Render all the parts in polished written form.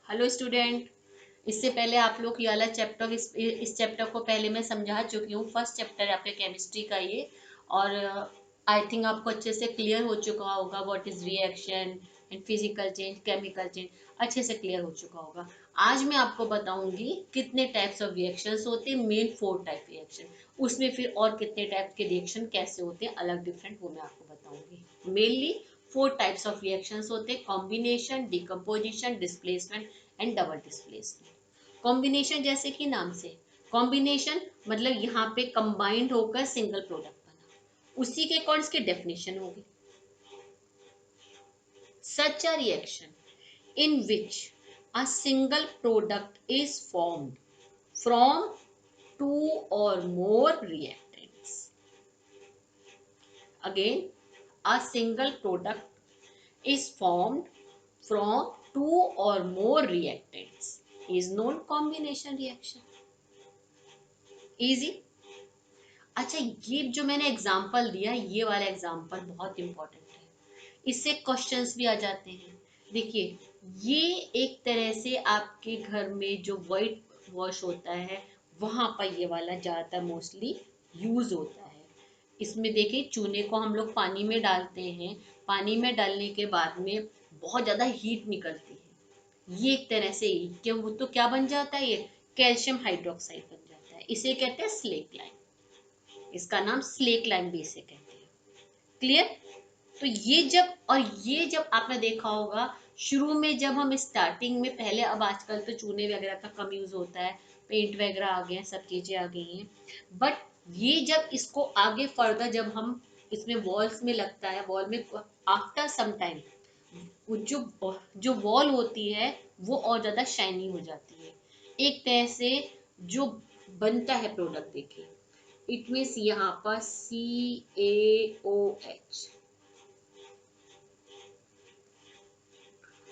Hello student. इससे पहले आप लोग ये वाला चैप्टर इस चैप्टर को पहले मैं समझा चुकी हूँ। फर्स्ट चैप्टर है आपके केमिस्ट्री का ये। और आई थिंक आपको अच्छे से क्लियर हो चुका होगा what is reaction and physical change, chemical change अच्छे से क्लियर हो चुका होगा। आज मैं आपको बताऊंगी कितने टाइप्स ऑफ रिएक्शंस होते हैं, मेन 4 टाइप रिएक्शन। उसमें फिर और कितने टाइप के रिएक्शन कैसे होते हैं अलग डिफरेंट, वो मैं आपको बताऊंगी। मेनली 4 टाइप्स ऑफ रिएक्शंस होते हैं: combination, decomposition, displacement and double displacement. Combination जैसे कि नाम से, कॉम्बिनेशन मतलब यहाँ पे कंबाइंड होकर सिंगल प्रोडक्ट बना, उसी के अकॉर्डिंग इसकी डेफिनेशन होगी। Such a reaction in which a single product is formed from two or more reactants. Again, a single product is formed from two or more reactants is known combination reaction. Easy. अच्छा, ये जो मैंने example दिया, ये वाला example बहुत important है, इससे क्वेश्चंस भी आ जाते हैं। देखिए, ये एक तरह से आपके घर में जो वाइट वॉश होता है वहां पर ये वाला ज़्यादातर मोस्टली यूज होता है। इसमें देखिए, चूने को हम लोग पानी में डालते हैं, पानी में डालने के बाद में बहुत ज़्यादा हीट निकलती है। ये एक तरह से क्या वो तो क्या बन जाता है, ये कैल्शियम हाइड्रोक्साइड बन जाता है। इसे कहते हैं स्लेक लाइम। इसका नाम स्लेक लाइम भी इसे कहते हैं। क्लियर? तो ये जब आपने देखा होगा शुरू में, जब हम स्टार्टिंग में पहले, अब आजकल तो चूने वगैरह का कम यूज होता है, पेंट वगैरह आ गए हैं, सब चीजें आ गई हैं। बट ये जब इसको आगे फर्दर जब हम इसमें वॉल्स में लगता है, वॉल में आफ्टर सम टाइम वो जो वॉल होती है वो और ज्यादा शाइनी हो जाती है। एक तरह से जो बनता है प्रोडक्ट, देखिए इट मीन्स यहाँ पर CaOH।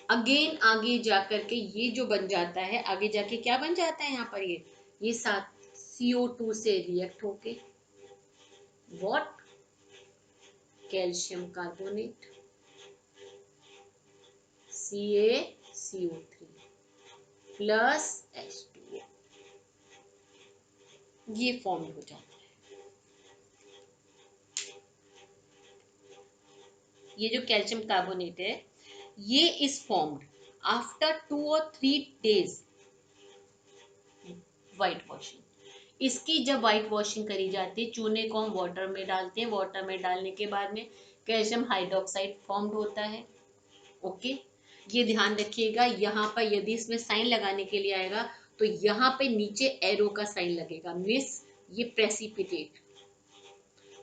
अगेन आगे जाकर के ये जो बन जाता है, आगे जाके क्या बन जाता है यहाँ पर, ये साथ CO2 से रिएक्ट होके what, calcium carbonate CaCO3 plus H2O, ये फॉर्म हो जाता है। ये जो कैल्शियम कार्बोनेट है ये इज फॉर्म्ड आफ्टर 2 और 3 डेज व्हाइट वॉशिंग। इसकी जब व्हाइट वॉशिंग करी जाती है, चूने को हम वाटर में डालते हैं, वाटर में डालने के बाद में कैल्शियम हाइड्रोक्साइड फॉर्म्ड होता है। ओके, ये ध्यान रखिएगा। यहाँ पर यदि इसमें साइन लगाने के लिए आएगा तो यहाँ पे नीचे एरो का साइन लगेगा, मिस ये प्रेसिपिटेट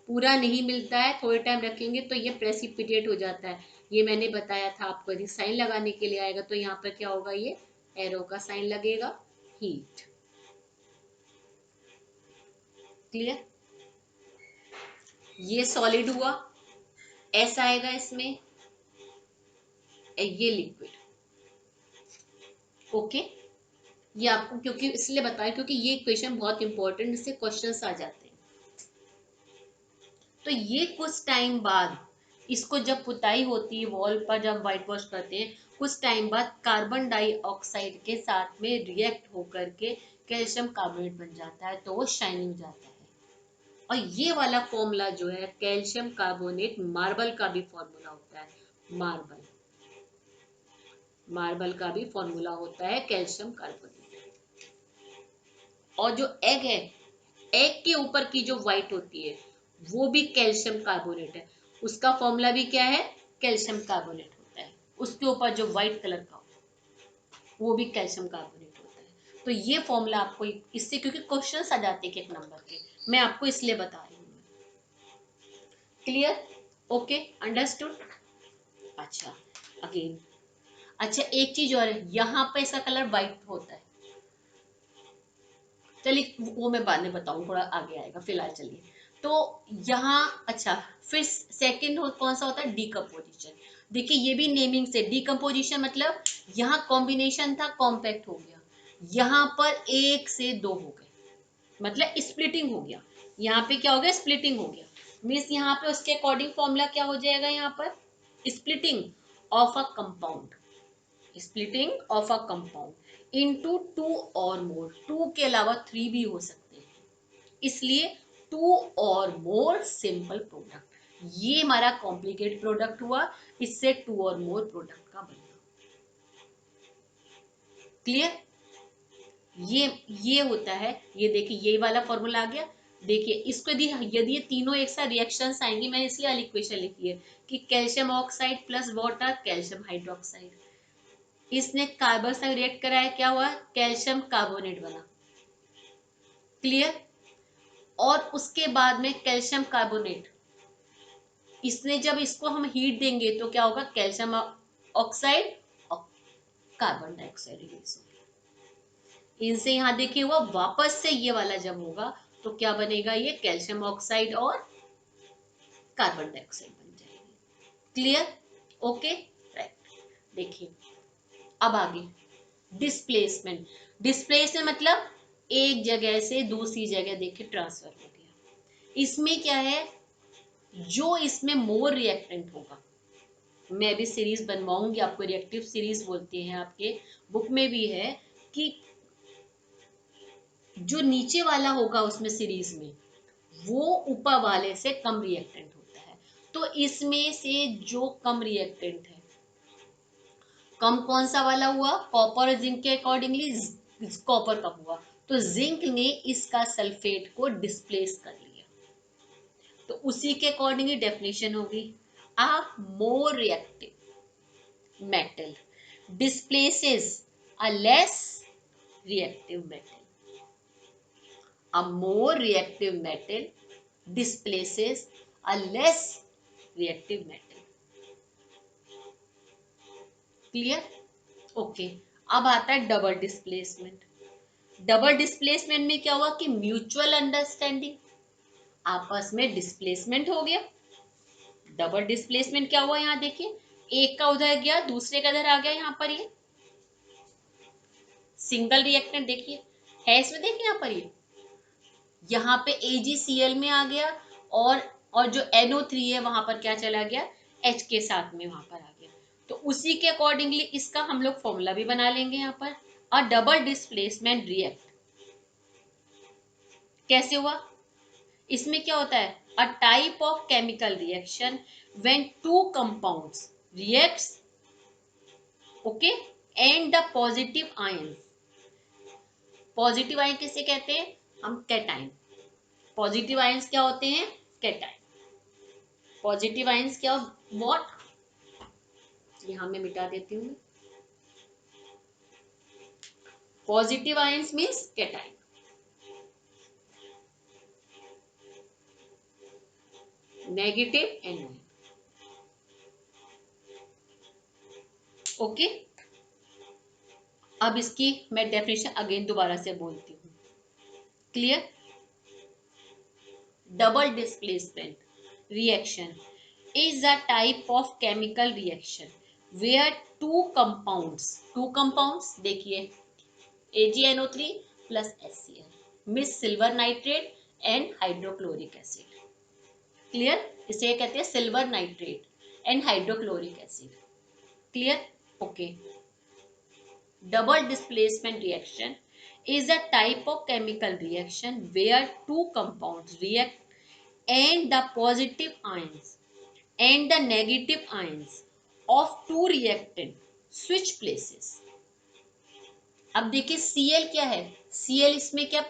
पूरा नहीं मिलता है, थोड़े टाइम रखेंगे तो ये प्रेसिपिटेट हो जाता है। ये मैंने बताया था आपको, यदि साइन लगाने के लिए आएगा तो यहाँ पर क्या होगा, ये एरो का साइन लगेगा, हीट। क्लियर? ये सॉलिड हुआ, ऐसा आएगा इसमें, ये लिक्विड। ओके, ये आपको क्योंकि इसलिए बताया क्योंकि ये इक्वेशन बहुत इंपॉर्टेंट, इससे क्वेश्चंस आ जाते हैं। तो ये कुछ टाइम बाद, इसको जब पुताई होती है वॉल पर, जब व्हाइट वॉश करते हैं, कुछ टाइम बाद कार्बन डाइऑक्साइड के साथ में रिएक्ट होकर के कैल्शियम कार्बोनेट बन जाता है, तो वो शाइनिंग हो जाता है। और ये वाला फॉर्मूला जो है कैल्शियम कार्बोनेट, मार्बल का भी फॉर्मूला होता है। मार्बल का भी फॉर्मूला होता है कैल्शियम कार्बोनेट। और जो एग है, एग के ऊपर की जो व्हाइट होती है वो भी कैल्शियम कार्बोनेट है। उसका फॉर्मूला भी क्या है, कैल्शियम कार्बोनेट होता है। उसके ऊपर जो व्हाइट कलर का वो भी कैल्शियम कार्बोनेट होता है। तो ये फॉर्मूला आपको इससे, क्योंकि क्वेश्चंस आ जाते हैं एक नंबर के, मैं आपको इसलिए बता रही हूँ। क्लियर? Okay, understood. अच्छा, अगेन, अच्छा एक चीज और है, यहाँ पे इसका कलर व्हाइट होता है। चलिए वो मैं बाद में बताऊँ, थोड़ा आगे आएगा, फिलहाल चलिए। तो यहाँ अच्छा, फिर सेकंड कौन सा होता है, डीकम्पोजिशन। देखिए ये भी नेमिंग से, डीकम्पोजिशन मतलब यहाँ कॉम्बिनेशन था, कॉम्पैक्ट हो गया, यहाँ पर 1 से 2 हो गए, मतलब स्प्लिटिंग हो गया। यहाँ पे क्या हो गया, स्प्लिटिंग हो गया। मीन्स यहाँ पे उसके अकॉर्डिंग फॉर्मूला क्या हो जाएगा, यहाँ पर splitting of a compound. Splitting of a compound into two और मोर, टू के अलावा थ्री भी हो सकते हैं, इसलिए टू और मोर सिंपल प्रोडक्ट। ये हमारा कॉम्प्लिकेट प्रोडक्ट हुआ, इससे टू और मोर प्रोडक्ट का बना। क्लियर? ये होता है, ये देखिए ये वाला फॉर्मूला आ गया। देखिए इसको यदि ये तीनों एक साथ रिएक्शंस आएंगी, मैंने इसलिए वाली इक्वेशन लिखी है कि calcium oxide plus water calcium hydroxide, इसने कार्बन से रिएक्ट करा है, क्या हुआ? कैल्शियम कार्बोनेट बना। क्लियर? और उसके बाद में कैल्शियम कार्बोनेट, इसने जब इसको हम हीट देंगे तो क्या होगा? कैल्शियम ऑक्साइड और कार्बन डाइऑक्साइड रिलीज होगा। इनसे यहाँ देखिए हुआ, वापस से ये वाला जब होगा तो क्या बनेगा? ये कैल्शियम ऑक्साइड और कार्बन डाइऑक्साइड बन जाएगी। क्लियर? Okay, right. देखिए अब आगे डिस्प्लेसमेंट। डिस्प्लेसमेंट मतलब एक जगह से दूसरी जगह देखिए ट्रांसफर हो गया। इसमें क्या है? जो इसमें मोर रिएक्टेंट होगा, मैं भी सीरीज बनवाऊंगी आपको, रिएक्टिव सीरीज बोलते हैं, आपके बुक में भी है कि जो नीचे वाला होगा उसमें सीरीज में, वो ऊपर वाले से कम रिएक्टेंट होता है। तो इसमें से जो कम रिएक्टेंट है, कम कौन सा वाला हुआ? कॉपर और जिंक के अकॉर्डिंगली कॉपर कम हुआ, तो जिंक ने इसका सल्फेट को डिस्प्लेस कर लिया। तो उसी के अकॉर्डिंगली डेफिनेशन होगी, a more reactive metal displaces a less reactive metal. A more reactive metal displaces a less reactive metal. Clear? Okay. अब आता है डबल डिस्प्लेसमेंट। डबल डिस्प्लेसमेंट में क्या हुआ कि म्यूचुअल अंडरस्टैंडिंग, आपस में डिस्प्लेसमेंट हो गया। डबल डिस्प्लेसमेंट क्या हुआ? यहाँ देखिए, एक का उधर गया, दूसरे का इधर आ गया। यहाँ पर ये सिंगल रिएक्टेंट देखिए है इसमें, देखिए यहाँ पर ये, यहाँ पे AgCl में आ गया, और जो NO3 है वहां पर क्या चला गया? H के साथ में वहां पर आ गया। तो उसी के अकॉर्डिंगली इसका हम लोग फॉर्मूला भी बना लेंगे। यहाँ पर अ डबल डिस्प्लेसमेंट रिएक्ट कैसे हुआ? इसमें क्या होता है? A type of chemical reaction when two compounds reacts, okay, and the positive ion. Positive ion किसे कहते हैं? हम कैटाइन। पॉजिटिव आयंस क्या होते हैं? कैटाइन। पॉजिटिव आयंस क्या? व्हाट? यहां मैं मिटा देती हूँ। Positive ions means cation, negative anion. Okay, अब इसकी मैं डेफिनेशन अगेन दोबारा से बोलती हूँ। Clear? Double displacement reaction is a type of chemical reaction where two compounds देखिए AgNO3 plus HCl miss silver nitrate and hydrochloric acid. Clear? इसे कहते हैं silver nitrate and hydrochloric acid. Clear? Okay. Double displacement reaction is a type of chemical reaction where two compounds react and the positive ions and the negative ions of two reactant switch places। अब देखिए Cl क्या है? Cl इसमें क्या,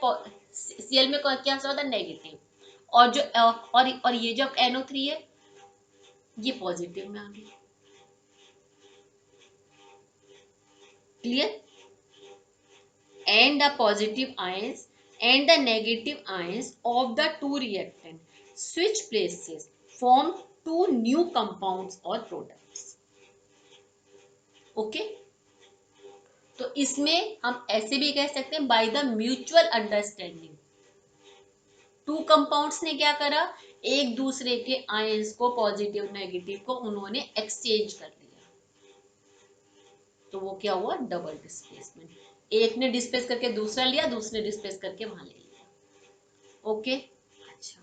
Cl में क्या होता है? नेगेटिव, और जो और ये जो NO3 है ये पॉजिटिव में आ गया। Clear? And the positive ions and the negative ions of the two reactant switch places form two new compounds or products। Okay, तो इसमें हम ऐसे भी कह सकते हैं by the mutual understanding, two compounds ने क्या करा? एक दूसरे के आयंस को, पॉजिटिव नेगेटिव को उन्होंने एक्सचेंज कर लिया, तो वो क्या हुआ? Double displacement. एक ने डिस्प्लेस करके दूसरा लिया, दूसरे ने डिस्प्लेस करके वहां ले लिया। ओके, अच्छा।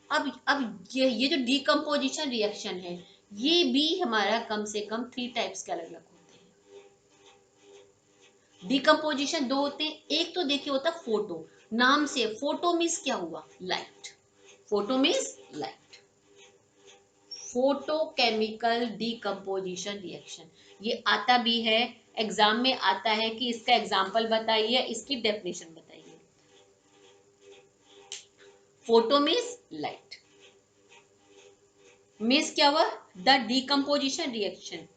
अब ये जो डीकम्पोजिशन रिएक्शन है, ये भी हमारा कम से कम 3 टाइप्स के अलग अलग होते हैं। डिकम्पोजिशन दो होते हैं, एक तो देखिए होता फोटो, नाम से फोटो मीन्स क्या हुआ, light, photo means light, photochemical decomposition reaction, ये आता भी है एग्जाम में, आता है कि इसका एग्जाम्पल बताइए, इसकी डेफिनेशन बताइए। फोटो मीन्स लाइट, मीन्स क्या हुआ, द डिकम्पोजिशन रिएक्शन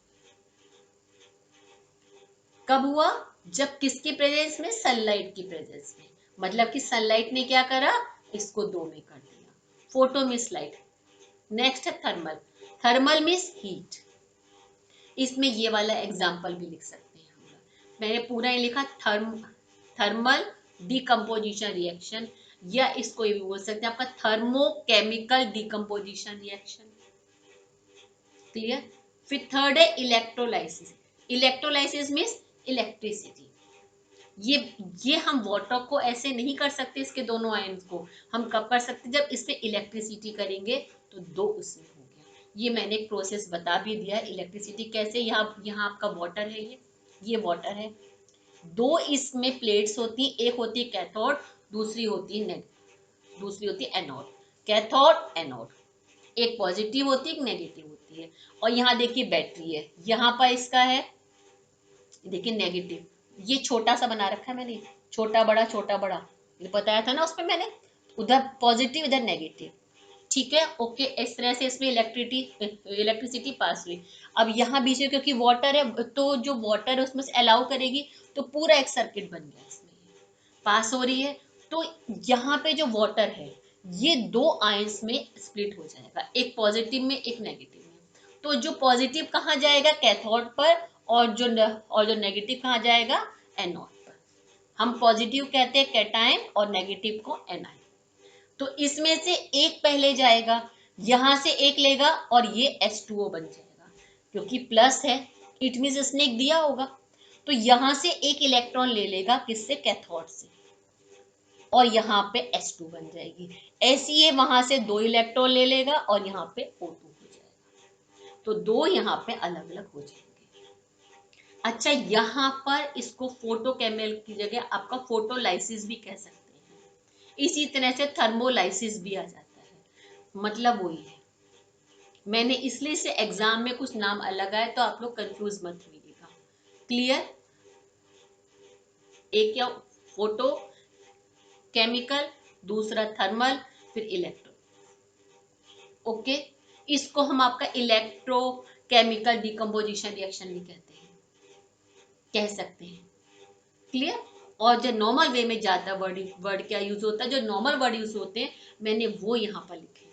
कब हुआ, जब किसके प्रेजेंस में, सनलाइट की प्रेजेंस में, मतलब कि सनलाइट ने क्या करा, इसको दो में कर दिया, फोटो मीन्स लाइट। नेक्स्ट है थर्मल, थर्मल मीन्स हीट, इसमें ये वाला एग्जाम्पल भी लिख सकते हैं हम लोग, मैंने पूरा ही लिखा, थर्मल डिकम्पोजिशन रिएक्शन, या इसको ये भी बोल सकते हैं आपका थर्मोकेमिकल डिकम्पोजिशन रिएक्शन, क्लियर। फिर थर्ड है इलेक्ट्रोलाइसिस, इलेक्ट्रोलाइसिस मीन्स इलेक्ट्रिसिटी, ये हम वाटर को ऐसे नहीं कर सकते, इसके दोनों आयंस को हम कब कर सकते, जब इस पे इलेक्ट्रिसिटी करेंगे, तो दो उसमें हो गया, ये मैंने एक प्रोसेस बता भी दिया है, इलेक्ट्रिसिटी कैसे, यहाँ आपका वाटर है, ये वाटर है, दो इसमें प्लेट्स होती, एक होती है कैथोड, दूसरी होती है दूसरी होती है एनोड, कैथोड एनोड, एक पॉजिटिव होती है, एक नेगेटिव होती है, और यहाँ देखिए बैटरी है, यहाँ पर इसका है, देखिए नेगेटिव, ये छोटा सा बना रखा है मैंने, छोटा बड़ा ये बताया था ना उसमें मैंने, उधर पॉजिटिव इधर नेगेटिव, ठीक है, ओके, इस तरह से इसमें इलेक्ट्रिसिटी पास हुई। अब यहाँ बीच में क्योंकि वाटर है, तो जो वाटर है उसमें से अलाउ करेगी, तो पूरा एक सर्किट बन गया, इसमें पास हो रही है, तो यहाँ पे जो वाटर है, ये दो आयंस में स्प्लिट हो जाएगा, एक पॉजिटिव में, एक नेगेटिव में, तो जो पॉजिटिव कहाँ जाएगा, कैथोड पर, और जो नेगेटिव कहाँ जाएगा, एनोड पर, हम पॉजिटिव कहते हैं कैटायन और नेगेटिव को एनायन, तो इसमें से एक पहले जाएगा, यहां से एक लेगा और ये H2O बन जाएगा, क्योंकि प्लस है, इट मीन्स इसने एक दिया होगा, तो यहां से एक इलेक्ट्रॉन ले लेगा, किससे, कैथोड से, और यहाँ पे H2 बन जाएगी, ऐसी ये वहां से दो इलेक्ट्रॉन ले लेगा और यहाँ पे O2 हो जाएगा, तो दो यहाँ पे अलग अलग हो जाएंगे। अच्छा, यहाँ पर इसको फोटोकेमिकल की जगह आपका फोटोलाइसिस भी कह सकते हैं, इसी तरह से थर्मोलाइसिस भी आ जाता है, मतलब वही है, मैंने इसलिए से एग्जाम में कुछ नाम अलग आए, तो आप लोग कंफ्यूज मत होइएगा, क्लियर। एक क्या, फोटो केमिकल, दूसरा थर्मल, फिर इलेक्ट्रो, ओके, इसको हम आपका इलेक्ट्रो केमिकल डिकम्पोजिशन रिएक्शन भी कहते हैं, कह सकते हैं, क्लियर। और जो नॉर्मल वे में ज्यादा वर्ड क्या यूज होता है, जो नॉर्मल वर्ड यूज होते हैं, मैंने वो यहाँ पर लिखे,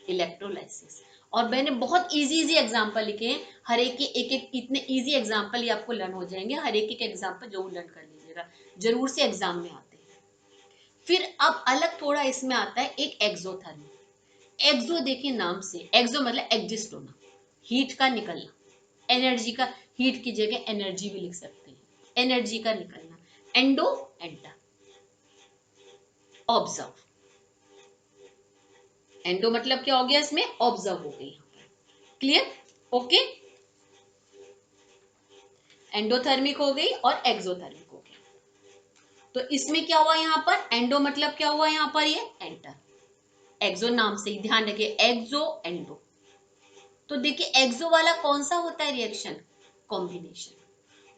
इलेक्ट्रोलाइसिस, और मैंने बहुत इजी एग्जांपल लिखे हैं, हर एक के एक एक इतने इजी एग्जांपल ही आपको लर्न हो जाएंगे, हर एक एग्जांपल जरूर लर्न कर लीजिएगा, जरूर से एग्जाम में आते हैं। फिर अब अलग थोड़ा इसमें आता है एक एक्सोथर्मी, एक्सो देखिए नाम से, एक्सो मतलब एग्जिस्ट होना, हीट का निकलना, एनर्जी का, हीट की जगह एनर्जी भी लिख सकते हैं, एनर्जी का निकलना, एंडो एंटर, ऑब्जर्व, एंडो मतलब क्या हो गया, इसमें ऑब्जर्व हो गई, यहाँ पर क्लियर, ओके, एंडोथर्मिक हो गई और एक्सोथर्मिक हो गया, तो इसमें क्या हुआ, यहाँ पर एंडो मतलब क्या हुआ, यहाँ पर ये एंटर, एक्सो नाम से ही ध्यान रखिए, एक्सो एंडो, तो देखिए एक्सो वाला कौन सा होता है रिएक्शन, कॉम्बिनेशन,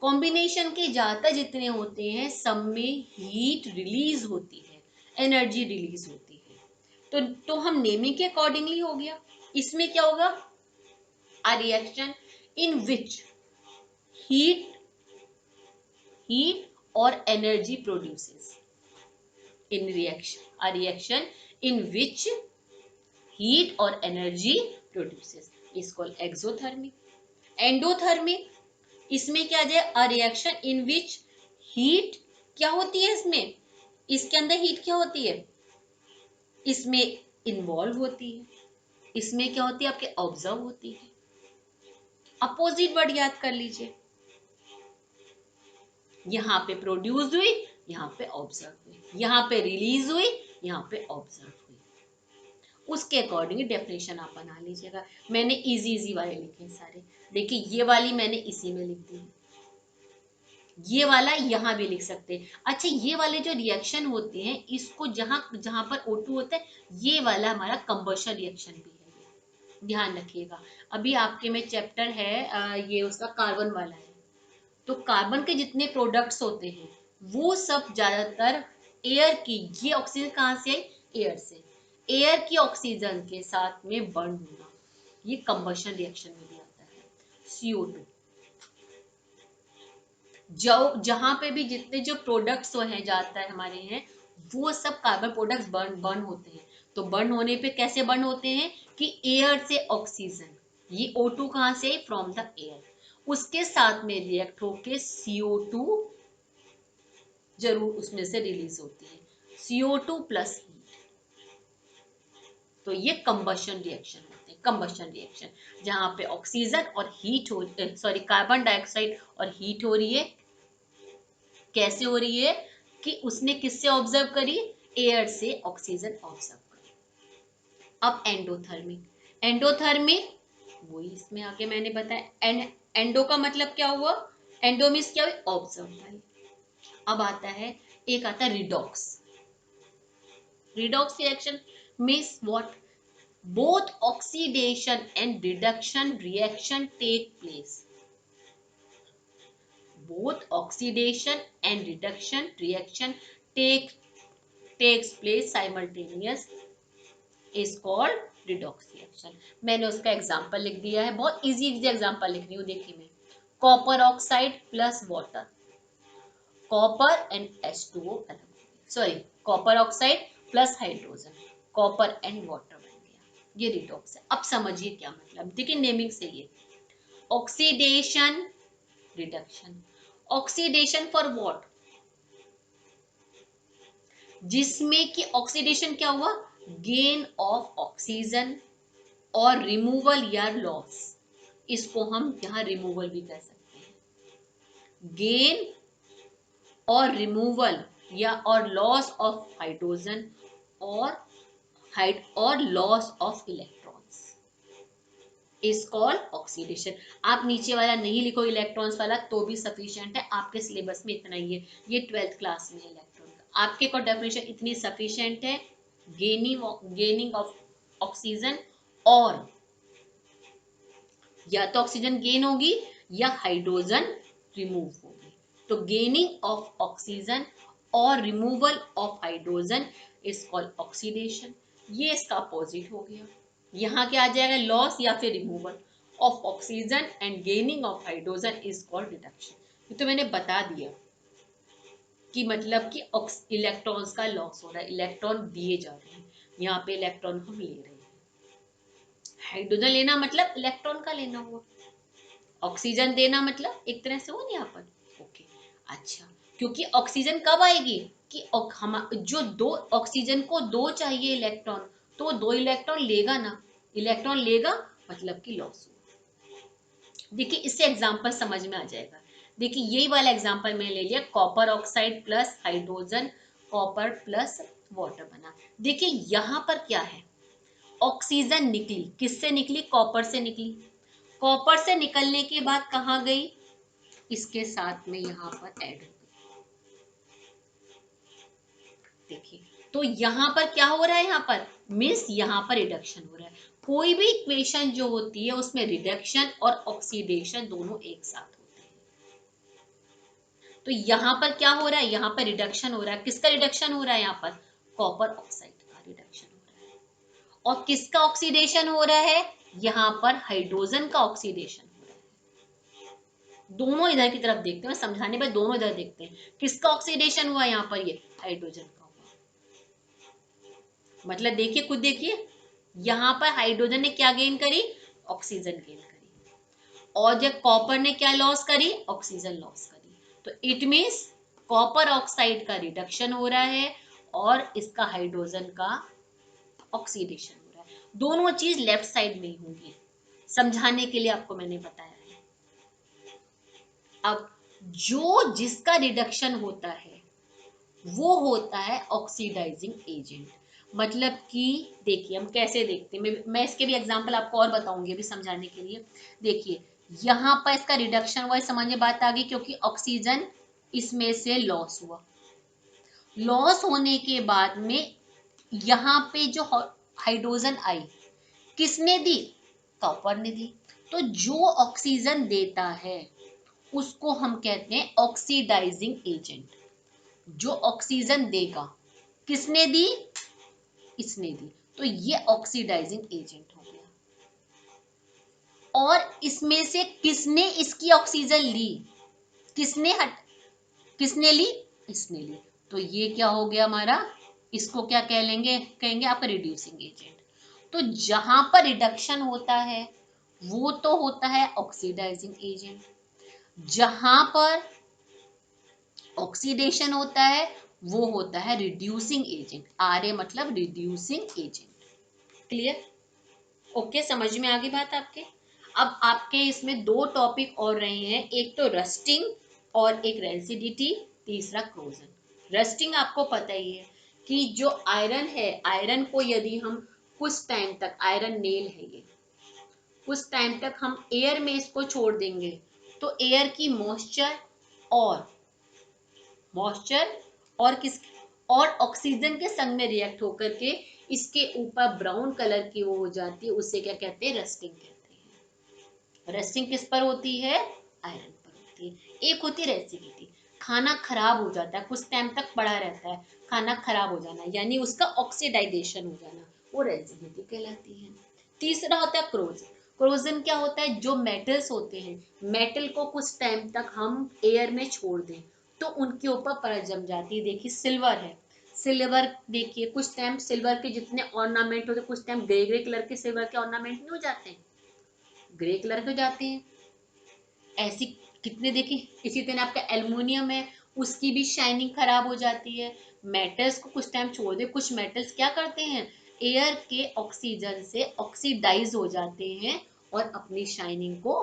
कॉम्बिनेशन के ज्यादातर जितने होते हैं, सब में हीट रिलीज होती है, एनर्जी रिलीज होती है, तो हम नेमिंग के अकॉर्डिंगली हो गया, इसमें क्या होगा, a reaction in which heat और energy produces, in reaction, a reaction in which heat और energy produces is called exothermic. Endothermic, इसमें क्या जाए, अ रिएक्शन इन विच हीट क्या होती है, इसमें, इसके अंदर हीट क्या होती है, इसमें इन्वॉल्व होती है, इसमें क्या होती है, आपके ऑब्जर्व होती है, अपोजिट वर्ड याद कर लीजिए, यहाँ पे प्रोड्यूस हुई, यहाँ पे ऑब्जर्व हुई, यहाँ पे रिलीज हुई, यहाँ पे ऑब्जर्व हुई, उसके अकॉर्डिंग डेफिनेशन आप बना लीजिएगा, मैंने इजी वाले लिखे सारे, देखिए ये वाली मैंने इसी में लिख दी, ये वाला यहाँ भी लिख सकते हैं। अच्छा, ये वाले जो रिएक्शन होते हैं इसको जहाँ जहाँ पर O2 होता है, ये वाला हमारा कंबशन रिएक्शन भी है, ध्यान रखिएगा। अभी आपके में चैप्टर है ये उसका कार्बन वाला है। तो कार्बन के जितने प्रोडक्ट्स होते हैं वो सब ज्यादातर एयर की, ये ऑक्सीजन कहाँ से आई, एयर से, एयर की ऑक्सीजन के साथ में बर्न होना, ये कंबशन रिएक्शन में भी आता है। CO2, जो जहां पे भी जितने जो प्रोडक्ट्स हैं जाता है हमारे हैं, वो सब कार्बन प्रोडक्ट्स बर्न बर्न होते हैं। तो बर्न होने पे कैसे बर्न होते हैं कि एयर से ऑक्सीजन, ये O2 कहाँ से, फ्रॉम द एयर, उसके साथ में रिएक्ट होके CO2 जरूर उसमें से रिलीज होती है, CO2 प्लस हीट। तो ये कंबशन रिएक्शन होते हैं, कंबशन रिएक्शन, जहां पे ऑक्सीजन और हीट हो, सॉरी कार्बन डाइऑक्साइड और हीट हो रही है। कैसे हो रही है कि उसने किससे ऑब्जर्व करी, एयर से ऑक्सीजन ऑब्जर्व करी। अब एंडोथर्मिक, एंडोथर्मिक वही इसमें आगे मैंने बताया, एंडो का मतलब क्या हुआ, एंडो मीन्स क्या हुई, ऑब्जर्व भाई। अब आता है, एक आता है redox, redox reaction means what, both oxidation and reduction reaction take place, both oxidation and reduction reaction takes place simultaneous is called redox reaction। मैंने उसका एग्जांपल लिख दिया है, बहुत इजी इजी एग्जांपल लिख रही हूँ, देखिए मैं, copper oxide plus water, copper and H2O अलग, sorry copper oxide plus hydrogen, copper and water बन गया, ये रिडॉक्स है। अब समझिए क्या मतलब, देखिए नेमिंग से, ये oxidation reduction, oxidation for what, जिसमें कि ऑक्सीडेशन क्या हुआ, गेन ऑफ ऑक्सीजन और रिमूवल या लॉस, इसको हम यहाँ रिमूवल भी कह सकते हैं, गेन और रिमूवल या और लॉस ऑफ हाइड्रोजन और loss of electrons is called oxidation. आप नीचे वाला नहीं लिखो इलेक्ट्रॉन्स वाला तो भी सफिशिएंट है, आपके सिलेबस में इतना ही है, ये 12th क्लास में इलेक्ट्रॉन का, आपके को डेफिनेशन इतनी सफिशिएंट है, गेनिंग ऑफ ऑक्सीजन, और या तो ऑक्सीजन गेन होगी या हाइड्रोजन रिमूव होगी। तो गेनिंग ऑफ ऑक्सीजन और removal of hydrogen is called oxidation. ये इसका अपोजिट हो गया, यहाँ क्या आ जाएगा, लॉस या फिर removal of oxygen and gaining of hydrogen is called reduction. ये तो मैंने बता दिया कि मतलब कि इलेक्ट्रॉन्स का लॉस हो रहा है, इलेक्ट्रॉन दिए जा रहे हैं, यहाँ पे इलेक्ट्रॉन हम ले रहे हैं, हाइड्रोजन लेना मतलब इलेक्ट्रॉन का लेना हुआ, ऑक्सीजन देना मतलब एक तरह से हुआ यहाँ पर, ओके। अच्छा, क्योंकि ऑक्सीजन कब आएगी कि हम जो दो ऑक्सीजन को दो चाहिए इलेक्ट्रॉन, तो दो इलेक्ट्रॉन लेगा ना, इलेक्ट्रॉन लेगा मतलब कि लॉस हुआ। देखिए इससे एग्जांपल समझ में आ जाएगा, देखिए यही वाला एग्जांपल मैंने ले लिया, copper oxide plus hydrogen, copper plus water बना। देखिए यहाँ पर क्या है, ऑक्सीजन निकली, किससे निकली, कॉपर से निकली, कॉपर से निकलने के बाद कहाँ गई, इसके साथ में यहाँ पर ऐड हो गई। देखिए तो यहाँ पर क्या हो रहा है, यहाँ पर मीन्स यहाँ पर रिडक्शन हो रहा है। कोई भी इक्वेशन जो होती है उसमें रिडक्शन और ऑक्सीडेशन दोनों एक साथ होते हैं। तो यहाँ पर क्या हो रहा है, यहाँ पर रिडक्शन हो रहा है, किसका रिडक्शन हो रहा है, यहाँ पर कॉपर ऑक्साइड का रिडक्शन हो रहा है, और किसका ऑक्सीडेशन हो रहा है, यहाँ पर हाइड्रोजन का ऑक्सीडेशन हो रहा है। दोनों इधर की तरफ देखते हैं, समझाने पर दोनों इधर देखते हैं, किसका ऑक्सीडेशन हुआ यहाँ पर, ये हाइड्रोजन का हुआ। मतलब देखिए खुद देखिए, यहाँ पर हाइड्रोजन ने क्या गेन करी, ऑक्सीजन गेन करी, और जब कॉपर ने क्या लॉस करी, ऑक्सीजन लॉस करी। तो इट मीन्स कॉपर ऑक्साइड का रिडक्शन हो रहा है और इसका हाइड्रोजन का ऑक्सीडेशन हो रहा है। दोनों चीज लेफ्ट साइड में ही होंगी, समझाने के लिए आपको मैंने बताया है। अब जो जिसका रिडक्शन होता है वो होता है ऑक्सीडाइजिंग एजेंट। मतलब कि देखिए हम कैसे देखते हैं, मैं इसके भी एग्जांपल आपको और बताऊंगी अभी समझाने के लिए। देखिए यहाँ पर इसका रिडक्शन हुआ, समझ में बात आ गई, क्योंकि ऑक्सीजन इसमें से लॉस हुआ। लॉस होने के बाद में यहाँ पे जो हाइड्रोजन आई किसने दी? कॉपर ने दी। तो जो ऑक्सीजन देता है उसको हम कहते हैं ऑक्सीडाइजिंग एजेंट। जो ऑक्सीजन देगा, किसने दी? इसने दी, तो ये ऑक्सीडाइजिंग एजेंट हो गया। और इसमें से किसने इसकी ऑक्सीजन ली? किसने ली? इसने ली। तो ये क्या हो गया हमारा? इसको क्या कहेंगे आपका रिड्यूसिंग एजेंट। तो जहां पर रिडक्शन होता है वो तो होता है ऑक्सीडाइजिंग एजेंट, जहां पर ऑक्सीडेशन होता है वो होता है रिड्यूसिंग एजेंट। आर ए मतलब रिड्यूसिंग एजेंट। क्लियर? ओके, समझ में आ गई बात आपके? अब आपके इसमें दो टॉपिक और रहे हैं, एक तो रस्टिंग और एक रेसिडिटी, तीसरा क्रोजन। रस्टिंग आपको पता ही है कि जो आयरन है, आयरन को यदि हम कुछ टाइम तक, आयरन नेल है ये, कुछ टाइम तक हम एयर में इसको छोड़ देंगे तो एयर की मॉइस्चर और ऑक्सीजन के संग में रिएक्ट होकर के इसके ऊपर ब्राउन कलर की वो हो जाती है, उससे क्या कहते हैं? रस्टिंग कहते हैं। रस्टिंग किस पर होती है? आयरन पर होती है। एक होती है रेसिडिटी, खाना खराब हो जाता है, कुछ टाइम तक पड़ा रहता है, खाना खराब हो जाना यानी उसका ऑक्सीडाइजेशन हो जाना, वो रेसिडिटी कहलाती है। तीसरा होता है क्रोजन। क्रोजन क्या होता है? जो मेटल्स होते हैं, मेटल को कुछ टाइम तक हम एयर में छोड़ दें तो उनके ऊपर परत जम जाती है। देखिए सिल्वर है, सिल्वर देखिए कुछ टाइम सिल्वर के जितने ऑर्नामेंट होते हैं, कुछ टाइम ग्रे ग्रे कलर के सिल्वर के ऑर्नामेंट नहीं हो जाते हैं, ग्रे कलर के हो जाते हैं। ऐसी कितने देखिए। इसी तरह आपका एल्युमिनियम है, उसकी भी शाइनिंग खराब हो जाती है। मेटल्स को कुछ टाइम छोड़ दे, कुछ मेटल्स क्या करते हैं? एयर के ऑक्सीजन से ऑक्सीडाइज हो जाते हैं और अपनी शाइनिंग को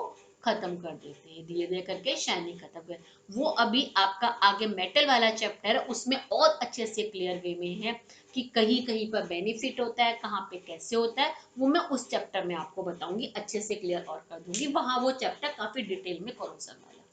खत्म कर देते हैं, धीरे धीरे करके शाइनिंग खत्म कर। वो अभी आपका आगे मेटल वाला चैप्टर है, उसमें और अच्छे से क्लियर वे में है कि कहीं कहीं पर बेनिफिट होता है, कहाँ पे कैसे होता है, वो मैं उस चैप्टर में आपको बताऊंगी, अच्छे से क्लियर और कर दूंगी। वहां वो चैप्टर काफी डिटेल में करोसन वाला।